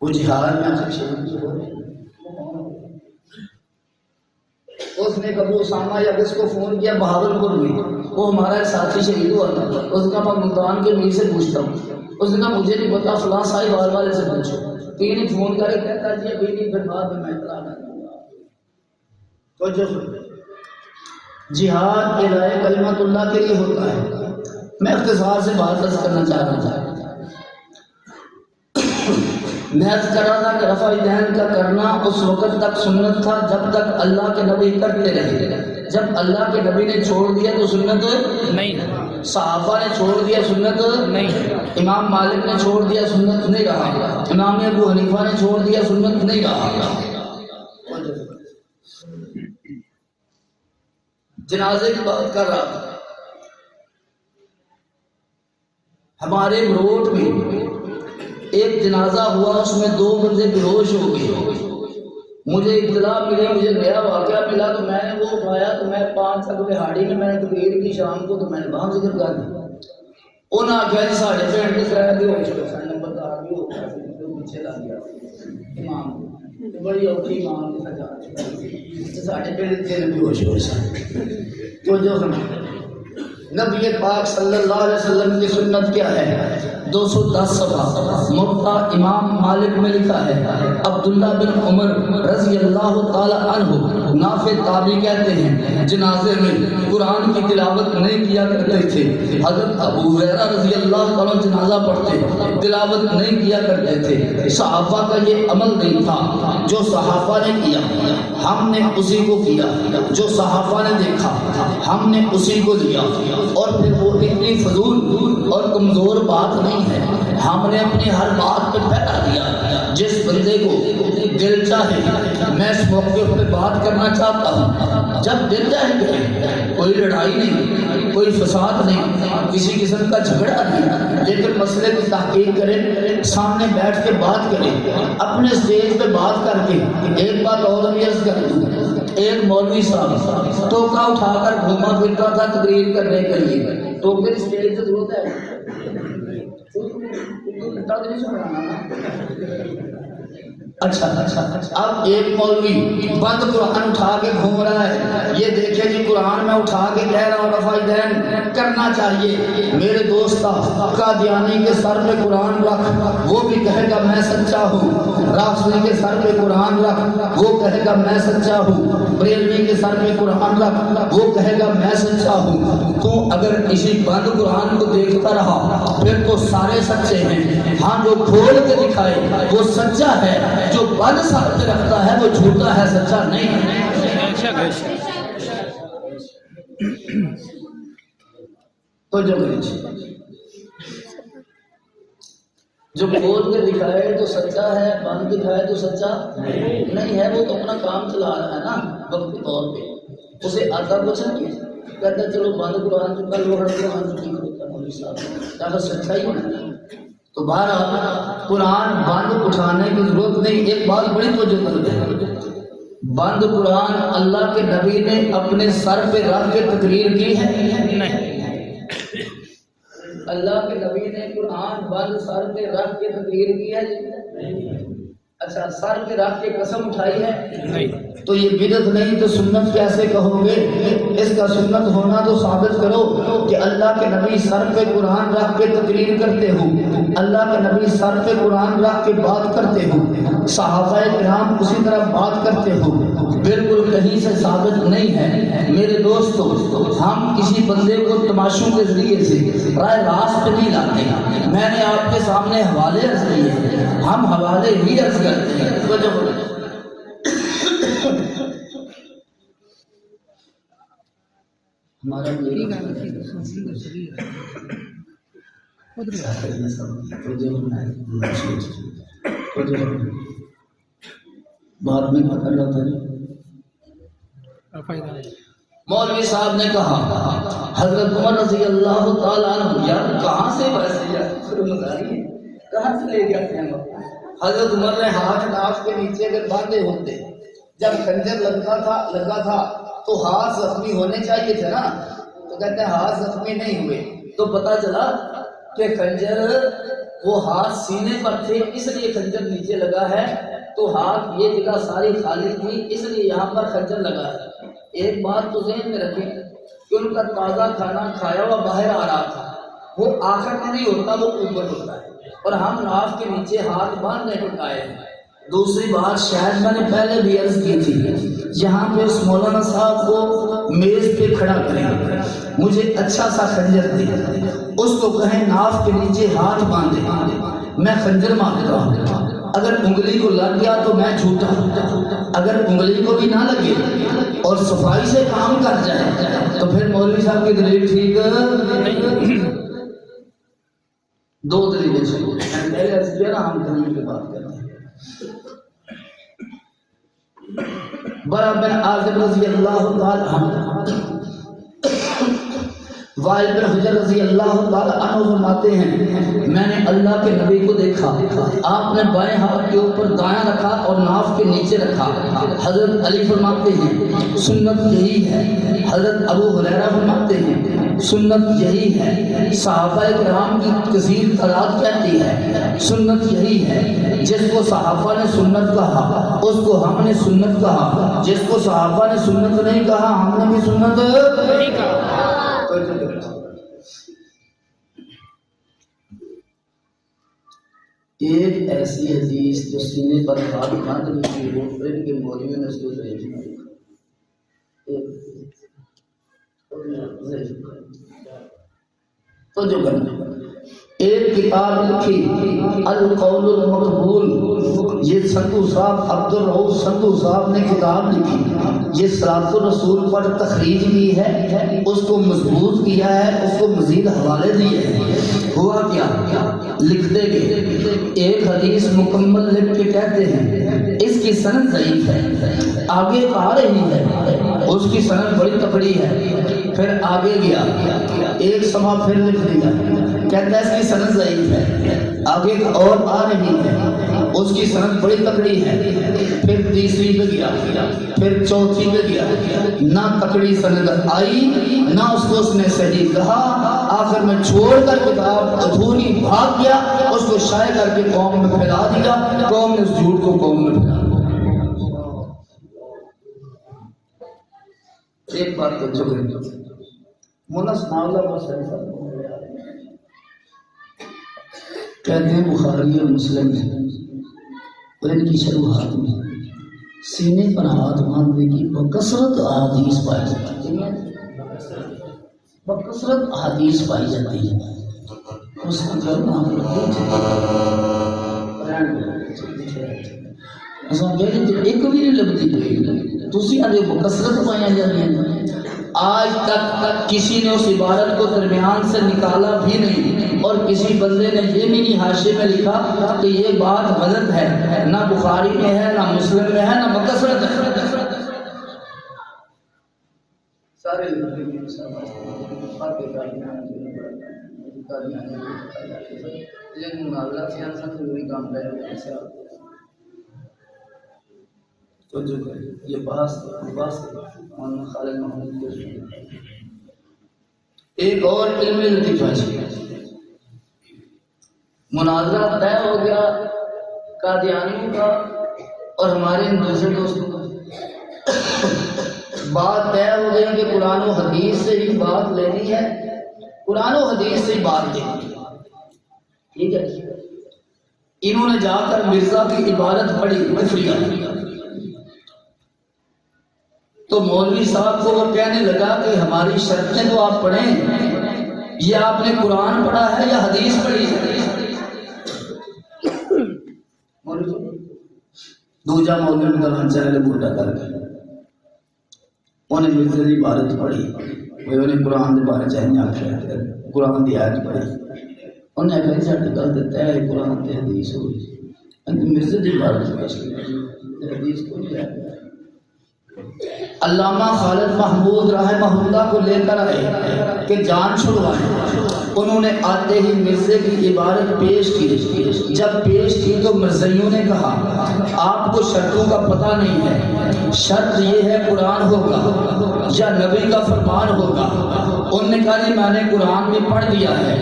وہ جہاد میں آخر شہید ہو رہے ہیں. اس نے کبھی اسامہ یا کس کو فون کیا بہاولپور میں، وہ ہمارا ایک ساتھی شہید ہوا تھا. اس نے کہا میں ملتان کے میر سے پوچھتا ہوں. اس نے کہا مجھے نہیں پتا، فلاں صاحب وال والے سے پوچھو. تین فون کرے کہتا جی ابھی نہیں، پھر بعد میں اطلاع نہ دوں گا. تو جو جہاد الہی کلمت اللہ کے لیے ہوتا ہے. میں اختصار سے بات عرض کرنا چاہ رہا تھا. میں عرض کر رہا تھا کہ رفع دین کا کرنا اس وقت تک سنت تھا جب تک اللہ کے نبی کرتے رہے. جب اللہ کے نبی نے چھوڑ دیا تو سنت نہیں، صحابہ نے چھوڑ دیا سنت نہیں، امام مالک نے چھوڑ دیا سنت نہیں رہا، امام ابو حنیفہ نے چھوڑ دیا سنت نہیں رہا. جنازے کی بات کر رہا تھا. ہمارے روڈ میں ایک جنازہ ہوا، اس میں 2 بندے بے ہوش ہو گئے. مجھے اطلاع ملی، مجھے نیا واقعہ ملا تو میں نے وہ اٹھایا. تو میں 5 اگلے ہاڑی میں نے تقریر کی شام کو، تو میں نے وہاں ذکر کر دیا. انہوں نے آخیا جی ساڑھے پینٹ کے کرایہ بھی ہو چکا، نمبردار بھی ہو گیا، پیچھے لگ گیا امام، بڑی اوکھی امام کے ساتھ ساڑھے پینٹ کے بھی ہوش ہو سکتے. تو جو نبی پاک صلی اللہ علیہ وسلم کی سنت کیا ہے؟ 210 صفحہ موطا امام مالک میں لکھا ہے. عبداللہ بن عمر رضی اللہ تعالی عنہ نافع تابعی کہتے ہیں جنازے میں قرآن کی تلاوت نہیں کیا کرتے تھے. حضرت ابو ہریرہ رضی اللہ تعالی عنہ جنازہ پڑھتے تلاوت نہیں کیا کرتے تھے. صحابہ کا یہ عمل نہیں تھا. جو صحابہ نے کیا ہم نے اسی کو کیا، جو صحابہ نے دیکھا ہم نے اسی کو لیا. اور پھر وہ اتنی فضول اور کمزور بات نہیں ہے. ہم نے اپنی ہر بات پہ پہلا دیا. جس بندے کو دل چاہے میں اس موقع پہ بات کرنا چاہتا ہوں، جب دل چاہے کوئی لڑائی نہیں، کوئی فساد نہیں، کسی قسم کا جھگڑا نہیں، لیکن مسئلے کی تحقیق کریں، سامنے بیٹھ کے بات کریں. اپنے اسٹیج پہ بات کر کے ایک بات اور عرض کر دوں. ایک مولوی صاحب ٹوکا اٹھا کر گھوما پھرتا تھا تقریر کرنے کے لیے. ٹوکے کی اسٹیج سے ضرورت ہے؟ اچھا اب ایک مولوی بند قرآن اٹھا کے گھوم رہا ہے. یہ دیکھے جی قرآن میں اٹھا کے کہہ رہا ہوں رفع دین کرنا چاہیے. میرے دوست قادیانی کے سر پہ قرآن رکھ، وہ بھی کہے گا میں سچا ہوں. رافضی کے سر پہ قرآن رکھ، وہ کہے گا میں سچا ہوں. بریلوی کے سر پہ قرآن رکھ، وہ کہے گا میں سچا ہوں. تو اگر اسی بند قرآن کو دیکھتا رہا پھر تو سارے سچے ہیں. ہاں جو کھول کے دکھائے وہ سچا ہے، جو بند سر پہ رکھتا ہے وہ جھوٹا ہے، سچا نہیں ہے. تو جو کھول کے دکھائے تو سچا ہے، بند دکھائے تو سچا نہیں ہے. وہ تو اپنا کام چلا رہا ہے نا وقتی طور پہ. اسے آتا کچھ نہیں کہتا چلو بند قرآن چکا لو ہر قرآن چکی کرتا سچا ہی ہونا. تو بہرحال قرآن بند اٹھانے کی ضرورت نہیں. ایک بات بڑی توجہ کر دیں، بند قرآن اللہ کے نبی نے اپنے سر پہ رکھ کے تقریر کی ہے؟ نہیں. اللہ کے نبی نے قرآن بند سر پہ رکھ کے تقریر کی ہے؟ اچھا سر پہ رکھ کے قسم اٹھائی ہے؟ نہیں. تو یہ بدعت نہیں تو سنت کیسے کہو گے؟ اس کا سنت ہونا تو ثابت کرو کہ اللہ کے نبی سر پہ قرآن رکھ کے تقریر کرتے ہو، اللہ کے نبی سر پہ قرآن رکھ کے بات کرتے ہو، صحابہ کرام اسی طرح بات کرتے ہو. بالکل کہیں سے ثابت نہیں ہے. میرے دوستو ہم کسی بندے کو تماشوں کے ذریعے سے رائے راست پہ نہیں لاتے. میں نے آپ کے سامنے حوالے عرض کیے، ہم حوالے ہی عرض کرتے ہیں. ہمارا بعد میں پکڑ رہا تھا. مولوی صاحب نے کہا حضرت عمر رضی اللہ تعالیٰ عنہ یار کہاں سے کہاں سے لے گیا؟ حضرت عمر نے ہاتھ ناف کے نیچے اگر باندھے ہوتے، جب خنجر لگا تھا تو ہاتھ زخمی ہونے چاہیے تھے نا. تو کہتے ہیں ہاتھ زخمی نہیں ہوئے. تو پتا چلا کہ خنجر وہ ہاتھ سینے پر تھے اس لیے خنجر نیچے لگا ہے، تو ہاتھ یہ جگہ ساری خالی تھی اس لیے یہاں پر خنجر لگا ہے۔ ایک بات تو ذہن میں رکھیں کہ ان کا تازہ کھانا کھایا ہوا باہر آ رہا تھا، وہ آخر میں نہیں ہوتا، وہ اوپر ہوتا ہے، اور ہم ناف کے نیچے ہاتھ باندھنے کے قائل ہیں۔ دوسری بات شاید میں نے پہلے بھی عرض کی تھی، جہاں پہ اس مولانا صاحب کو میز پہ کھڑا کریں، مجھے اچھا سا خنجر دے، اس کو کہیں ناف کے نیچے ہاتھ باندھے، میں خنجر مانگتا ہوں، اگر انگلی کو لگ گیا تو میں جھوٹا، اگر انگلی کو بھی نہ لگے اور صفائی سے کام کر جائے تو پھر مولوی صاحب کی دلیل ٹھیک نہیں۔ دو دلیلیں پہلے عرض کیا نا، ہم دلیل کی بات کرتے ہیں۔ برا بن عازب رضی اللہ تعالی عنہ، وائل بن حجر رضی اللہ تعالی عنہ فرماتے ہیں میں نے اللہ کے نبی کو دیکھا، آپ نے بائیں ہاتھ کے اوپر دایاں رکھا اور ناف کے نیچے رکھا۔ حضرت علی فرماتے ہیں سنت یہی ہے، حضرت ابو ہریرہ فرماتے ہیں سنت یہی ہے، صحابہ کرام کی کثیر تعداد کہتی ہے سنت یہی ہے۔ جس کو صحابہ نے سنت کہا اس کو ہم نے سنت کہا، جس کو صحابہ نے سنت نہیں کہا ہم نے بھی سنت نہیں کہا۔ ایک ایسی حدیث جو سینے پر ہاتھ باندھ لکھی وہ پھر کے مولویوں نے اس کو ضعیف نہیں لکھا۔ تو جو کرنا ایک کتاب لکھی القول المقبول، یہ سندھو صاحب عبد الرؤوف سندھو صاحب نے کتاب لکھی، یہ صراط الرسول پر تخریج کی ہے، اس کو مضبوط کیا ہے، اس کو مزید حوالے دیے ہیں۔ ہوا کیا لکھتے گئے، ایک حدیث مکمل لکھ کے کہتے ہیں اس کی سند ضعیف ہے، آگے آ رہی ہے اس کی سند بڑی تکڑی ہے، پھر آگے گیا ایک صفحہ پھر لکھ دیا کہتا ہے اس کی سند ضعیف ہے، آگے اور آ رہی ہے اس کی سند بڑی تکڑی ہے، پھر تیسری پہ گیا، پھر چوتھی پہ گیا، نہ تکڑی سند آئی نہ اس کو اس نے صحیح کہا، آخر میں چھوڑ کر کتاب ادھوری بھاگ گیا، اس کو شائع کر کے قوم میں پھیلا دیا، قوم نے اس جھوٹ کو قوم میں پھیلا دیا۔ ایک بات تو جو ہے مولانا ثناء اللہ بہت ساری کہتے ہیں بخاری اور مسلم ہے اور ان کی شروحات میں سینے پر ہاتھ باندھنے کی بکثرت احادیث پائی جاتی ہے، بکثرت احادیث پائی جاتی ہے۔ اس کو کرنا ایک بھی نہیں لگتی دوسری آدھے بکثرت پائی جاتی ہے۔ آج تک کسی نے اس عبارت کو درمیان سے نکالا بھی نہیں، اور کسی بندے نے یہ بھی نہیں حاشیے میں لکھا کہ یہ بات غلط ہے، نہ بخاری میں ہے نہ مسلم میں ہے نہ بکثرت ہے، سارے تو جو یہ بحث مولانا خالد محمود کے ایک اور علمی لطیفہ مناظرہ طے ہو گیا قادیانیوں کا اور ہمارے ان دوسرے دوستوں کا، بات طے ہو گئی کہ قرآن و حدیث سے ہی بات لینی ہے، قرآن و حدیث سے ہی بات لینی ہے، ٹھیک ہے۔ انہوں نے جا کر مرزا کی عبارت پڑھی کفریہ، تو مولوی صاحب کو وہ کہنے لگا کہ ہماری شرطیں تو آپ پڑھیں، یہ آپ نے قرآن پڑھا ہے یا حدیث پڑھی ہے؟ دوجا مولوی نے کہا چلے بوٹا کر کے انہیں مرزا کی عبارت پڑھی، انہیں قرآن کے بارے چاہیے آخر قرآن کی آیت پڑھی، انہیں کہا ساڈی گل تے طے ہے قرآن تے حدیث ہوئی، مرزا کی عبارت پیش کی حدیث کو نہیں ہے۔ علامہ خالد محمود رحمہ اللہ کو لے کر آئے کہ جان چھڑوائیں. انہوں نے آتے ہی مرزے کی عبارت پیش کی. جب پیش کی تو مرزائیوں نے کہا آپ کو شرطوں کا پتہ نہیں ہے, شرط یہ ہے قرآن ہوگا یا نبی کا فرمان ہوگا. انہوں نے کہا جی میں نے قرآن بھی پڑھ دیا ہے,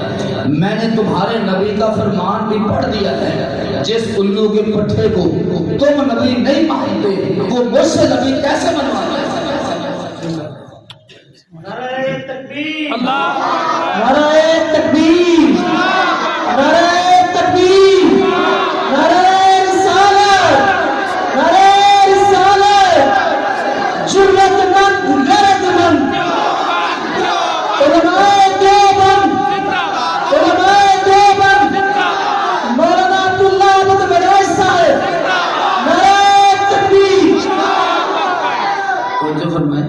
میں نے تمہارے نبی کا فرمان بھی پڑھ دیا ہے. جس الو کے پٹھے کو تم نبی نہیں مانتے وہ مجھ سے نبی کیسے منواتے؟ نعرہ تکبیر، نعرہ تکبیر، نعرہ تکبیر، نعرہ رسالت، نعرہ رسالت. جرأت مند غیرت مند علماء دیوبند، علماء دیوبند، مولانا عبداللہ احمد مدارس صاحب، نعرہ تکبیر. توجہ فرمائیں.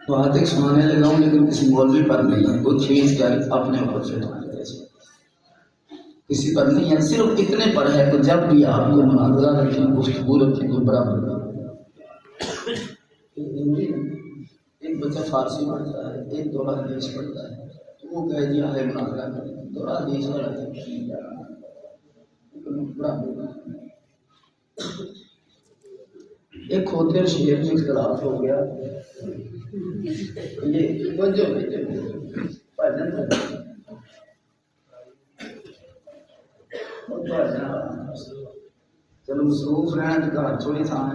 بات ایک سنانے لگا ہوں لیکن کسی مولوی پر نہیں ہے, وہ چیز کیا اپنے اوپر سے کسی پر نہیں ہے, صرف اتنے پر ہے کہ جب بھی آپ کو مناظرہ رکھیں, گفتگو رکھیں تو برابر ہے. ایک بچہ فارسی پڑھتا ہے, ایک دورہ حدیث پڑھتا ہے, تو وہ کہہ دیا ہے مناظرہ کریں, دورہ حدیث والا ایک کھوتے اور شیر میں اختلاف ہو گیا. یہ وجہ چلو مصروف رہنا تو گھر تھوڑی تھان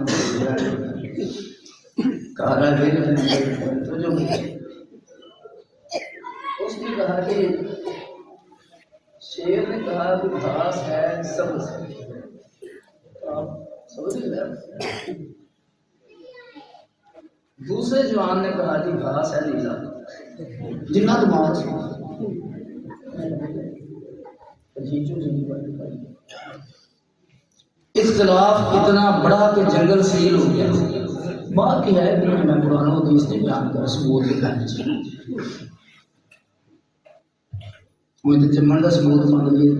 اس نے کہا کہ شیر نے کہا کہ گھاس ہے سبز سمجھ گئے. دوسرے جوان نے کہا جی گھاس ہے نیلا. جنہ دماغ اختلاف اتنا بڑا کہ جنگل سیل ہو گیا. بات یہ ہے کہ میں قرآن و حدیث نے بیان کر ثبوت دکھانے چاہیے. مجھے جمن کا ثبوت مان لیے.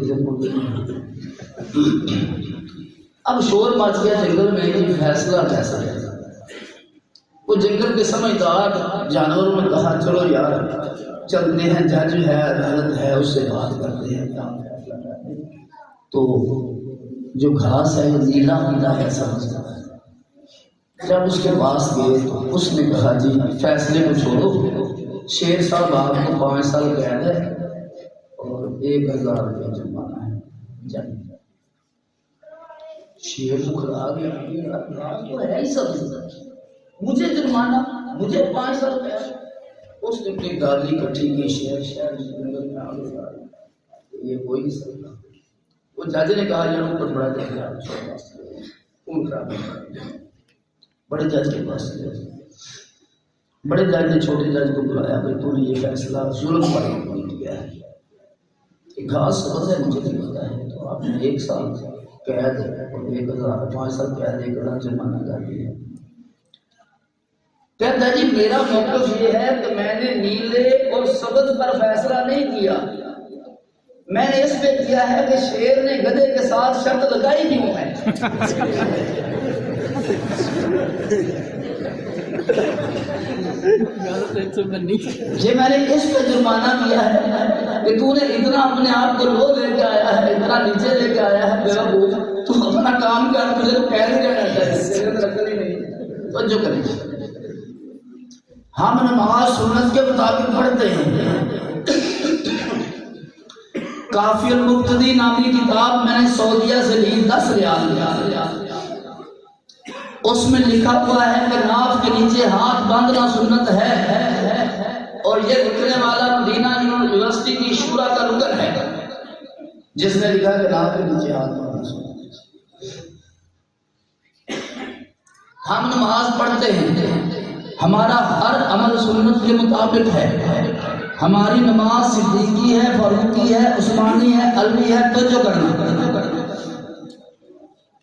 اب شور مچ گیا جنگل میں کہ فیصلہ کیسا ہے. وہ جنگل کے سمجھدار جانوروں نے کہا چلو یار چلتے ہیں, جج ہے عدالت ہے اس سے بات کرتے ہیں کیا فیصلہ کرتے ہیں. تو جو گھاس ہے یہ نیلا ہوتا ہے سمجھتا ہے. جب اس کے پاس گئے تو اس نے کہا جی فیصلے کو چھوڑو, شیر صاحب آپ کو 5 سال قید ہے اور 1000 روپے جرمانہ ہے. جن شیر کو کھلا گیا مجھے جرمانہ, مجھے 5 سال روپے. اس نے اپنی گالی کٹھی کی, شہر جنگل میں آگے جا رہی, یہ کوئی نہیں سکتا. وہ جج نے کہا یار اوپر بڑا جج بڑے جج کے پاس بڑے جج نے چھوٹے جج کو بلایا کہ تو نے یہ فیصلہ ظلم پر کیا ہے, گھاس سبز ہے مجھے نہیں پتا ہے, تو آپ نے 1 سال قید اور 1000 5 سال قید 1000 جرمانہ کر دیا. کہتا جی میرا موقف یہ ہے کہ میں نے نیلے اور سبز پر فیصلہ نہیں کیا, میں نے اس پہ کیا ہے کہ شیر نے گدھے کے ساتھ شرط لگائی کیوں ہے. یہ میں نے اس پہ جرمانہ کیا ہے کہ تو نے اتنا اپنے آپ کو لو لے کے آیا ہے, اتنا نیچے لے کے آیا ہے, تو اپنا کام کر, تجھے تو کیسے کرنا چاہیے. تو جو کریں ہم نماز سنت کے مطابق پڑھتے ہیں. کافی المقتدی نامی کتاب میں نے سعودیہ سے لی 10 ریال. اس میں لکھا ہوا ہے کہ ناف کے نیچے ہاتھ باندھنا سنت ہے, اور یہ لکھنے والا مدینہ یونیورسٹی کی شورا کا رکن ہے جس نے لکھا کہ ناف کے نیچے ہاتھ باندھنا سنت. ہم نماز پڑھتے ہیں, ہمارا ہر عمل سنت کے مطابق ہے. ہماری نماز صدیقی ہے, فاروقی ہے, عثمانی ہے, علوی ہے. تو جو کرنا,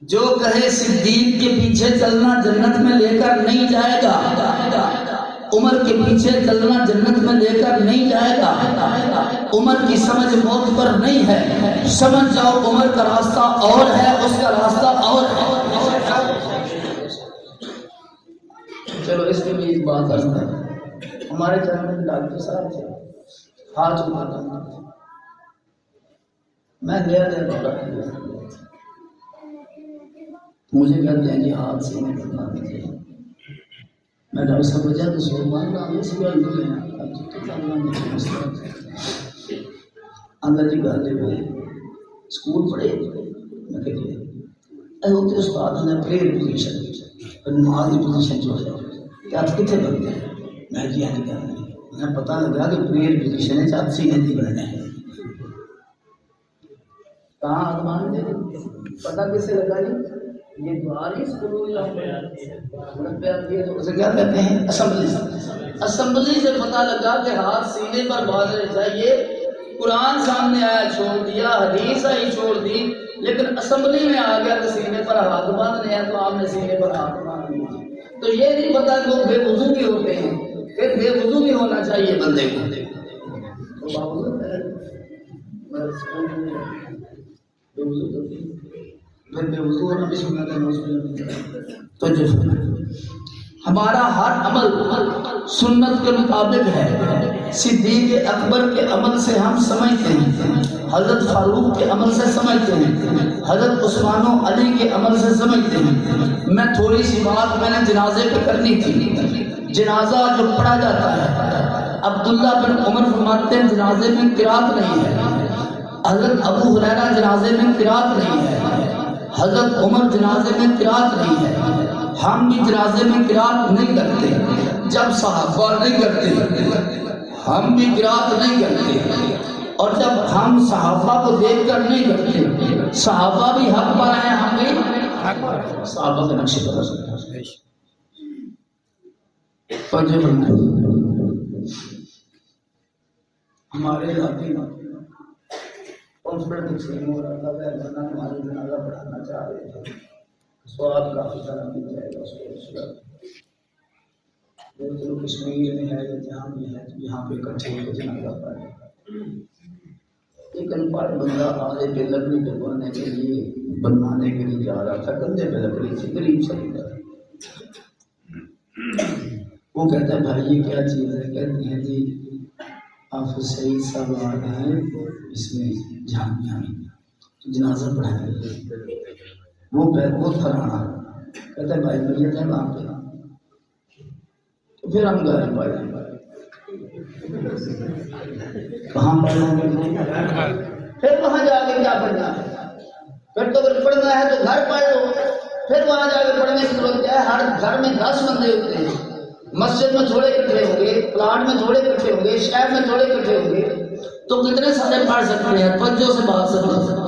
جو کہے صدیق کے پیچھے چلنا جنت میں لے کر نہیں جائے گا, عمر کے پیچھے چلنا جنت میں لے کر نہیں جائے گا. عمر کی سمجھ موت پر نہیں ہے, سمجھ جاؤ عمر کا راستہ اور ہے, اس کا راستہ اور ہے. چلو اس کے لیے ایک بات کرتا ہے. ہمارے چینل میں ڈاکٹر صاحب تھے, ہاتھ اٹھاتا تھا, میں نیا نیا بڑا مجھے کہتے ہیں کہ ہاتھ سے نہیں کرنا چاہیے. میں ڈاکٹر صاحب وجہ تو سو مان رہا ہوں اس بار اندر جی گل ہے اسکول پڑھے میں کہ ہوتے استاد نے پریئر پوزیشن نماز کی پوزیشن جو ہے کہ آپ کتنے بنتے ہیں. میں جی نہیں کرنا, میں پتہ لگا کہ پریئر پوزیشن ہے آپ سینے نہیں بننا ہے. کہاں آدمان دے پتہ کس سے لگا جی یہ دوار ہی اسکول اسے کیا کہتے ہیں اسمبلی. اسمبلی سے پتہ لگا کہ ہاتھ سینے پر باندھنے چاہیے. قرآن سامنے آیا چھوڑ دیا, حدیث آئی چھوڑ دی, لیکن اسمبلی میں آ گیا کہ سینے پر ہاتھ باندھنے ہیں تو آپ نے سینے پر ہاتھ باندھ دیا. تو یہ نہیں پتا کہ وہ بے وضو بھی ہوتے ہیں, پھر بے وضو بھی ہونا چاہیے بندے کو. پھر بے وضو ہونا بھی سنت ہے. تو جو ہمارا ہر عمل سنت کے مطابق ہے. صدیق اکبر کے عمل سے ہم سمجھتے ہیں, حضرت فاروق کے عمل سے سمجھتے ہیں, حضرت عثمان و علی کے عمل سے سمجھتے ہیں. میں تھوڑی سی بات میں نے جنازے پہ کرنی تھی. جنازہ جو پڑھا جاتا ہے, عبداللہ بن عمر فرماتے ہیں جنازے میں قرات نہیں ہے. حضرت ابو ہریرہ جنازے میں قرات نہیں ہے. حضرت عمر جنازے میں قرات نہیں ہے. ہم بھی جنازے میں قرات نہیں کرتے. جب صحابہ نہیں کرتے ہم بھی قرات نہیں کرتے, اور جب ہم صحابہ کو دیکھ کر نہیں کرتے. صحابہ بھی حق پر ہیں, ہم بھی صحابہ کے نقش پر ہیں. ہمارے علاقے میں کانفرنس ہو رہا تھا, بہرحال ہمارے جنازہ پڑھانا چاہ رہے تھے. سواد کافی سارا مل جائے گا اس کو. جو کشمیر میں ہے یا جہاں بھی ہے تو یہاں پہ اکٹھے ہو کے جنازہ پڑھے. ایک انپڑھ بندہ آرے پہ لکڑی بنوانے کے لیے جا رہا تھا. کندھے پہ لکڑی تھی, غریب سا بندہ. وہ کہتا ہے بھائی یہ کیا چیز ہے؟ کہتے ہیں جی آپ سعید صاحب آ رہے ہیں اس میں جہاں جنازہ پڑھائیں گے. وہ بہت پرانا کہتا ہے بھائی میت ہے وہاں پہ. تو پھر ہم گھر پڑھیں کہاں پڑھنا ہے, پھر وہاں جا کے کیا پڑھنا ہے. پھر تو اگر پڑھنا ہے تو گھر پڑھ لو. پھر وہاں جا کے پڑھنے کی ضرورت کیا ہے؟ ہر گھر میں 10 بندے ہوتے ہیں. مسجد میں تھوڑے اکٹھے ہوں گے, پلاٹ میں تھوڑے اکٹھے ہوں گے, شہر میں تھوڑے اکٹھے ہوں گے, تو کتنے سارے پڑھ سکتے ہیں؟ توجہ سے بات سمجھو.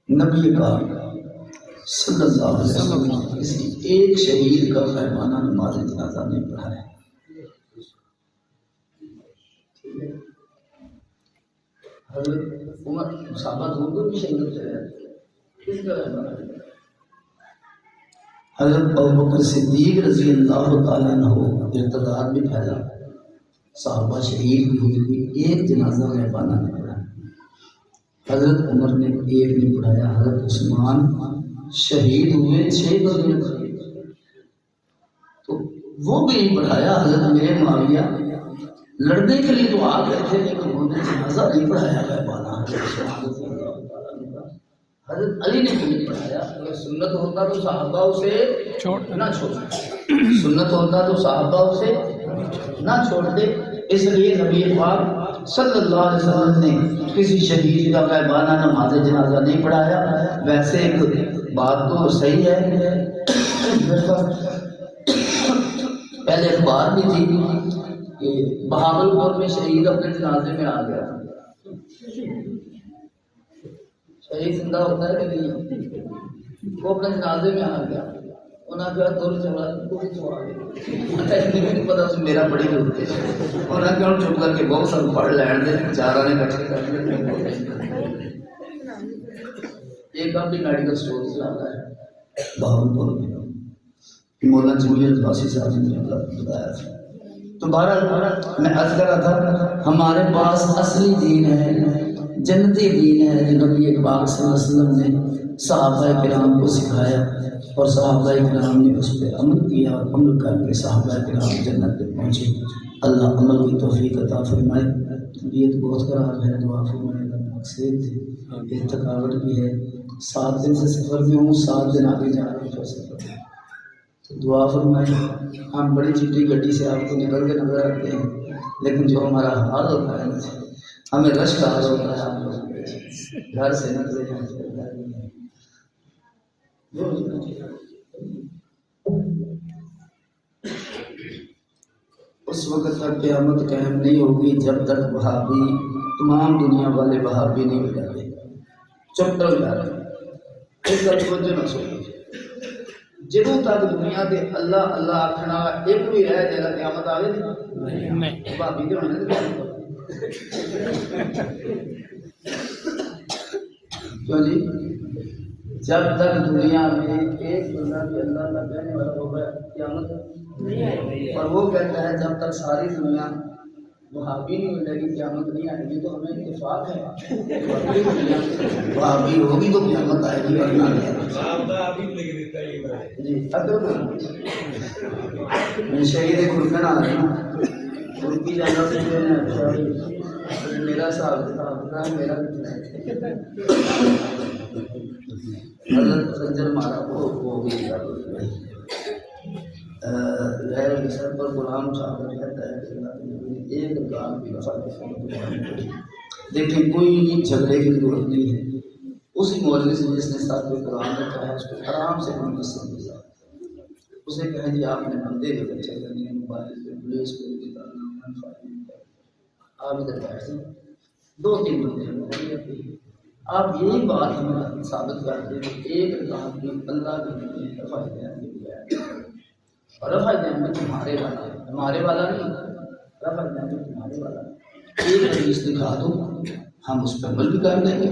نبی پاک صلی اللہ علیہ وسلم کسی ایک شہید کا پیمانہ نماز جنازہ نہیں پڑھایا. حضرت عمر صحابہ دور بھی شہید ہوتے ہیں. کس کا پیمانہ؟ حضرت ابوبکر صدیق رضی اللہ تعالیٰ عنہ ارتداد بھی پھیلا, صحابہ شہید بھی ہوئی, ایک جنازہ میں پانا نہیں پڑا. حضرت عمر نے ایک نہیں پڑھایا. حضرت عثمان شہید ہوئے 6 بندے تو وہ بھی نہیں پڑھایا. حضرت میرے معاویہ لڑنے کے لیے تو آ گئے تھے لیکن انہوں نے جنازہ نہیں پڑھایا ہے پانا. حضرت علی نے بھی نہیں پڑھایا. اگر سنت ہوتا تو صحابہ اسے نہ چھوڑتے, سنت ہوتا تو صحابہ اسے نہ چھوڑتے. اس لیے نبی پاک صلی اللہ علیہ وسلم نے کسی شہید کا غائبانہ نماز جنازہ نہیں پڑھایا. ویسے ایک بات تو صحیح ہے, پہلے اخبار بھی تھی کہ بہاولپور میں شہید اپنے جنازے میں آ گیا. شہید زندہ ہوتا ہے کہ نہیں؟ وہ اپنے جنازے میں آ گیا. انہوں نے کہا دور چلا کوئی تو آ گیا. نہیں پتا اس میرا بڑی ضرورت ہے. انہوں نے کہا چپ کر کے بہت سب پڑھ لین دے, چارہ نے کٹھے کر کے. ایک آپ بھی میڈیکل اسٹور سے آتا ہے بہاولپور میں, مولانا جمیل عباسی صاحب نے بتایا تھا. تو بہرحال میں عرض کر رہا تھا ہمارے پاس اصلی دین ہے, جنتی دین ہے جو نبی پاک صلی اللہ علیہ وسلم نے صحابہ کرام کو سکھایا اور صحابہ کرام نے اس پہ عمل کیا اور عمل کر کے صحابہ کرام جنت تک پہنچے۔ اللہ عمل کی توفیق عطا فرمائے۔ طبیعت بہت خراب ہے، دعا فرمائے۔ مقصد یہ تھکاوٹ بھی ہے، 7 دن سے سفر میں ہوں، 7 دن آگے جا رہے ہیں سفر میں، تو دعا فرمائے۔ ہم بڑی چٹی گڈی سے آپ کو نکل کے نظر آتے ہیں، لیکن جو ہمارا حال ہوتا ہے ہمیں رش کا حال ہوتا ہے، آپ گھر سے نکلے جاتے ہیں۔ اس وقت تک قیامت قائم نہیں ہوگی جب تک وہابی تمام دنیا والے وہابی نہیں ہو جاتے، چپٹل جا رہے ہیں۔ ایک گل توجہ نہ سنو، جدوں تک دنیا دے اللہ اللہ آکھنا ایک بھی رہ جائے گا قیامت آئے نہیں بھابی دے ہونے کیوں جی؟ جب تک دنیا میں ایک بندہ بھی اللہ اللہ کہنے والا ہوگا قیامت نہیں آئے گی، اور وہ کہتا ہے جب تک ساری دنیا وہابی نہیں ملے گی قیامت نہیں آئے گی، تو ہمیں اتفاق ہے وہابی ہوگی تو قیامت آئے گی، ورنہ نہیں۔ شہید کھڑکن آ رہے ہیں کھڑکی جانا سے میرا صاحب کتاب میرا حضرت خنجر مارا وہ بھی غیر مصر پر غلام صاحب کہتا ہے کہ ایک کام کی وفا دیکھیں، کوئی جھگڑے کی ضرورت نہیں ہے۔ اسی مولوی سے جس نے ساتھ میں قرآن رکھا ہے اس کو آرام سے ہم اس سے گزار، اسے کہیں جی آپ نے بندے کے بچے کرنے موبائل پہ پولیس کو آپ ادھر بیٹھ جائیں، 2-3 بندے آپ یہی بات ہمیں ثابت کرتے ہیں کہ ایک کام کی اللہ کے رفع دین اور رفع دین تمہارے والا ہے، ہمارے والا نہیں، رفع دین تمہارے والا ہے۔ ایک حدیث دکھا دو، ہم اس پہ عمل بھی کر لیں گے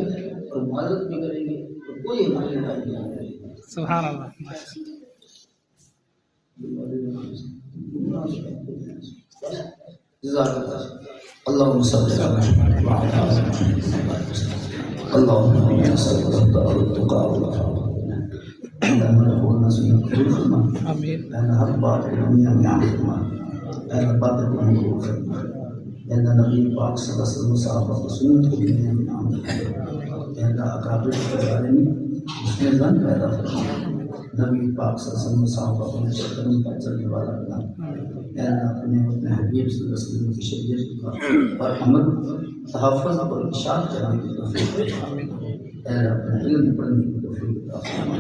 اور معذرت بھی کریں گے، تو کوئی ہماری لڑائی نہیں کرے گی۔ سبحان اللہ۔ جزاک اللہ۔ اللهم صل على محمد وعلى آل محمد اللهم صل على التقى آمین۔ انا ہر بات کو دنیا میں عام فرما، انا بات کو ہم فرما، انا نبی پاک صلی اللہ علیہ وسلم صحابہ کو سنت کو دنیا میں عام فرما، انا اکابر کے بارے میں اس نے زن پیدا فرما، نبی پاک صلی اللہ علیہ وسلم صحابہ کو قدم پر چلنے والا بنا، انا اپنے حبیب صلی اللہ علیہ وسلم کی شریعت کا اور عمل تحفظ اور اشاعت کرنے کی توفیق اے اپنے علم پڑھنے کی توفیق عطا فرما۔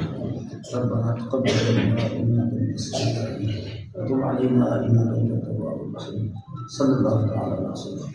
ربنا تقبل منا انك انت السميع العليم وتب علينا انك انت التواب الرحيم صلی اللہ تعالی علیہ وسلم۔